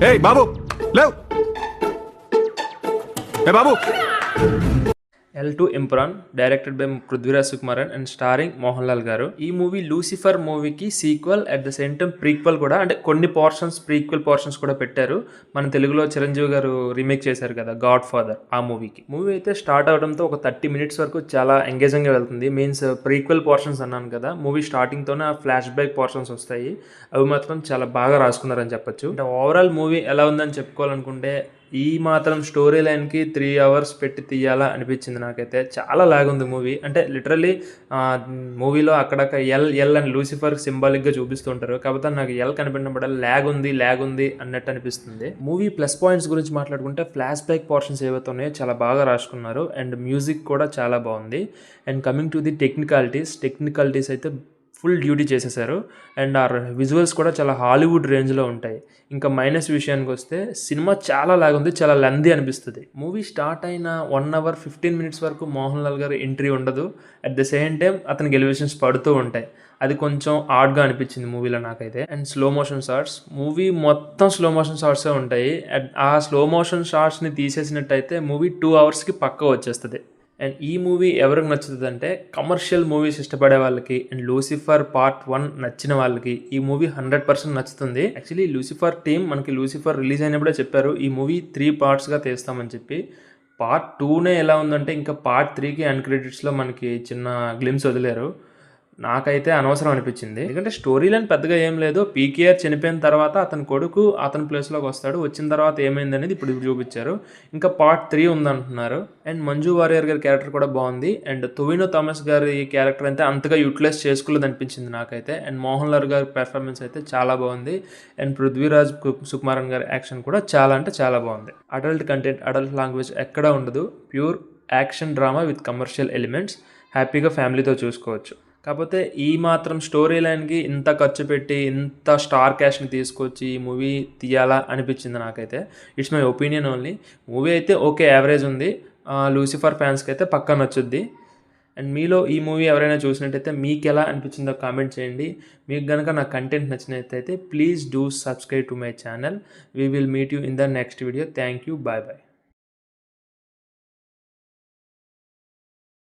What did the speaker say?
ఏయ్ బాబు లేవ్. ఏ బాబు. L2 Imran, directed by Prithviraj Sukumaran and starring Mohan Lal గారు. ఈ మూవీ లూసిఫర్ మూవీకి sequel at the same time prequel కూడా, అంటే కొన్ని పోర్షన్స్ ప్రీక్వెల్ పోర్షన్స్ కూడా పెట్టారు. మన తెలుగులో చిరంజీవి గారు రీమేక్ చేశారు కదా గాడ్ ఫాదర్, ఆ మూవీకి. మూవీ అయితే స్టార్ట్ అవడంతో ఒక 30 minutes వరకు చాలా ఎంగేజింగ్గా వెళ్తుంది. మీన్స్ ప్రీక్వెల్ పోర్షన్స్ అన్నాను కదా, మూవీ స్టార్టింగ్తోనే ఆ ఫ్లాష్ బ్యాక్ పోర్షన్స్ వస్తాయి. అవి మాత్రం చాలా బాగా రాసుకున్నారని చెప్పొచ్చు. అంటే ఓవరాల్ మూవీ ఎలా ఉందని చెప్పుకోవాలనుకుంటే, ఈ మాత్రం స్టోరీ లైన్కి 3 hours పెట్టి తీయాలా అనిపించింది నాకైతే. చాలా లాగ్ ఉంది మూవీ. అంటే లిటరల్లీ మూవీలో అక్కడక్క ఎల్ అని లూసిఫర్ సింబాలిక్గా చూపిస్తుంటారు. కాకపోతే నాకు ఎల్ కనిపించడం ల్యాగ్ ఉంది అన్నట్టు అనిపిస్తుంది. మూవీ ప్లస్ పాయింట్స్ గురించి మాట్లాడుకుంటే, ఫ్లాష్ బ్యాక్ పోర్షన్స్ ఏవైతే ఉన్నాయో చాలా బాగా రాసుకున్నారు. అండ్ మ్యూజిక్ కూడా చాలా బాగుంది. And coming to the technicalities అయితే ఫుల్ డ్యూటీ చేసేసారు. అండ్ ఆ విజువల్స్ కూడా చాలా హాలీవుడ్ రేంజ్లో ఉంటాయి. ఇంకా మైనస్ విషయానికి వస్తే, సినిమా చాలా లాగుంది, చాలా లెందీ అనిపిస్తుంది. మూవీ స్టార్ట్ అయిన 1 hour 15 minutes వరకు మోహన్ లాల్ గారు ఎంట్రీ ఉండదు. అట్ ద సేమ్ టైం అతనికి ఎలివేషన్స్ పడుతూ ఉంటాయి. అది కొంచెం ఆడ్గా అనిపించింది మూవీలో నాకైతే. And slow motion shots, movie మొత్తం స్లో మోషన్ షార్ట్సే ఉంటాయి. ఆ స్లో మోషన్ షార్ట్స్ని తీసేసినట్టయితే మూవీ 2 hours పక్కా వచ్చేస్తుంది. అండ్ ఈ మూవీ ఎవరికి నచ్చుతుంది అంటే, కమర్షియల్ మూవీస్ ఇష్టపడే వాళ్ళకి అండ్ లూసిఫర్ పార్ట్ 1 నచ్చిన వాళ్ళకి ఈ మూవీ 100% నచ్చుతుంది. యాక్చువల్లీ లూసిఫర్ టీమ్ మనకి లూసిఫర్ రిలీజ్ అయినప్పుడే చెప్పారు ఈ మూవీ 3 partsగా తీస్తామని చెప్పి. పార్ట్ 2నే ఎలా ఉందంటే, ఇంకా పార్ట్ 3కి అన్ క్రెడిట్స్లో మనకి చిన్న గ్లిమ్స్ వదిలేరు. నాకైతే అనవసరం అనిపించింది. ఎందుకంటే స్టోరీ లైన్ పెద్దగా ఏం లేదు. పీకేఆర్ చనిపోయిన తర్వాత అతని కొడుకు అతని ప్లేస్లోకి వస్తాడు. వచ్చిన తర్వాత ఏమైంది అనేది ఇప్పుడు చూపించారు. ఇంకా పార్ట్ 3 ఉందంటున్నారు. అండ్ మంజు వారియర్ గారి క్యారెక్టర్ కూడా బాగుంది. అండ్ టొవినో థామస్ గారి క్యారెక్టర్ అయితే అంతగా యూటిలైజ్ చేసుకోలేదు అనిపించింది నాకైతే. అండ్ మోహన్ లాల్ గారి పెర్ఫార్మెన్స్ అయితే చాలా బాగుంది. అండ్ పృథ్వీరాజ్ సుకుమారన్ గారి యాక్షన్ కూడా చాలా అంటే చాలా బాగుంది. అడల్ట్ కంటెంట్, అడల్ట్ లాంగ్వేజ్ ఎక్కడా ఉండదు. Pure action drama with commercial elements. హ్యాపీగా ఫ్యామిలీతో చూసుకోవచ్చు. కాకపోతే ఈ మాత్రం స్టోరీ లైన్కి ఇంత ఖర్చు పెట్టి ఇంత స్టార్ క్యాష్ని తీసుకొచ్చి ఈ మూవీ తీయాలా అనిపించింది నాకైతే. It's my opinion only. Movie అయితే ఓకే, యావరేజ్ ఉంది. లూసిఫర్ ఫ్యాన్స్కి అయితే పక్కా నచ్చుద్ది. అండ్ మీలో ఈ మూవీ ఎవరైనా చూసినట్టయితే మీకు ఎలా అనిపించిందో కామెంట్ చేయండి. మీకు కనుక నా కంటెంట్ నచ్చినట్టయితే please do subscribe to my channel. We will meet you in the next video. Thank you. Bye bye.